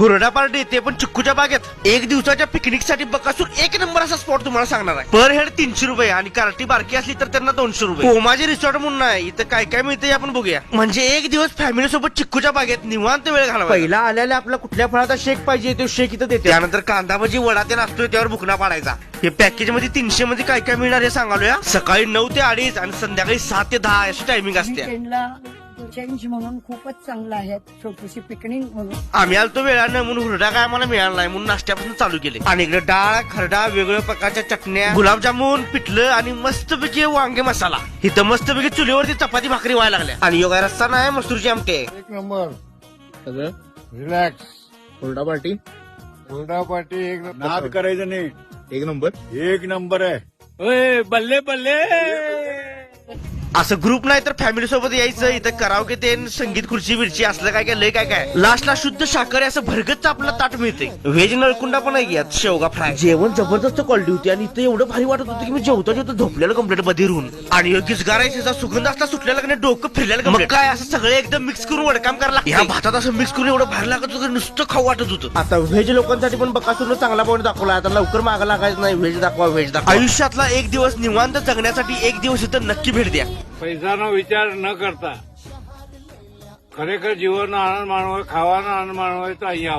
हुरडा पार्टी ते पण चिक्कूच्या बागेत. एक दिवसाच्या पिकनिक साठी बकासूर एक नंबर असा स्पॉट तुम्हाला सांगणार आहे. पर हेड 300 रुपये आणि कार्टी बारकी असली तर त्यांना 200 रुपये. कोमाजी रिसॉर्ट म्हणून आहे इथं काय काय मिळते आपण बघूया. म्हणजे एक दिवस फॅमिली सोबत चिक्कूच्या बागेत निवांत वेळ घालवा. पहिला आल्याला आपला कुठल्या फळाचा शेक पाहिजे तो शेक इथं देते. त्यानंतर कांदा भजी वडा ते असतोय त्यावर बुकना पाडायचा. हे पॅकेज मध्ये 300 मध्ये काय काय मिळणार हे सांगालोया. सकाळी 9 ते 2:30 आणि संध्याकाळी 7 ते 10 अशी टायमिंग असते. चेंज म्हणून खूपच चांगला आहे. छोटीशी पिकनिक म्हणून आम्ही आलतो वेळानं म्हणून हुरडा काय आम्हाला मिळाला नाही म्हणून नाश्त्यापासून चालू केले. आणि इकडे डाळ खरडा वेगवेगळ्या प्रकारच्या चटण्या गुलाबजामुन पिठलं आणि मस्तपैकी वांगे मसाला. इथं मस्तपैकी चुलीवरती चपाती भाकरी व्हायला लागल्या. आणि योगा रस्ता नाही मसूरची आमटे. एक नंबर सगळं रिलॅक्स. हुरडा पार्टी हुरडा पार्टी एक नाद करायचं नाही. एक नंबर. एक नंबर आहे. बल्ले बल्ले. असं ग्रुप नाही तर फॅमिली सोबत यायचं. इथं करावके ते संगीत खुर्ची बिर्ची असलं काय काय लय काय काय. लास्टला शुद्ध शाकाहारी असं भरगतच आपलं ताट मिळते. व्हेज नळकुंडा पण आहे यात शेवगा फ्राय. जेवण जबरदस्त क्वालिटी होती आणि इथं एवढं भारी वाटत होतं की मी जेवता जेवता झोपलेलं कंप्लीट मध्ये राहून. आणि गिजगारायचा सुगंध असला सुटलेला का डोकं फिरलेलं मग काय असं सगळं एकदम मिक्स करून वडकाम करायला. या भातात असं मिक्स करून एवढं भारी लागत होतं नुसतं खाऊ वाटत होतं. आता व्हेज लोकांसाठी पण बकासूरनं चांगला पॉईंट दाखवला. आता लवकर मागं लागायचं नाही. व्हेज दाखवा व्हेज दाखवा. आयुष्यातला एक दिवस निवांत जगण्यासाठी एक दिवस इथं नक्की भेट द्या. पैसाનો વિચાર ન કરતા ખરેખર જીવનનો આનંદ માણવો હોય ખાવાનો આનંદ માણવો હોય તો અહીંયા આવો.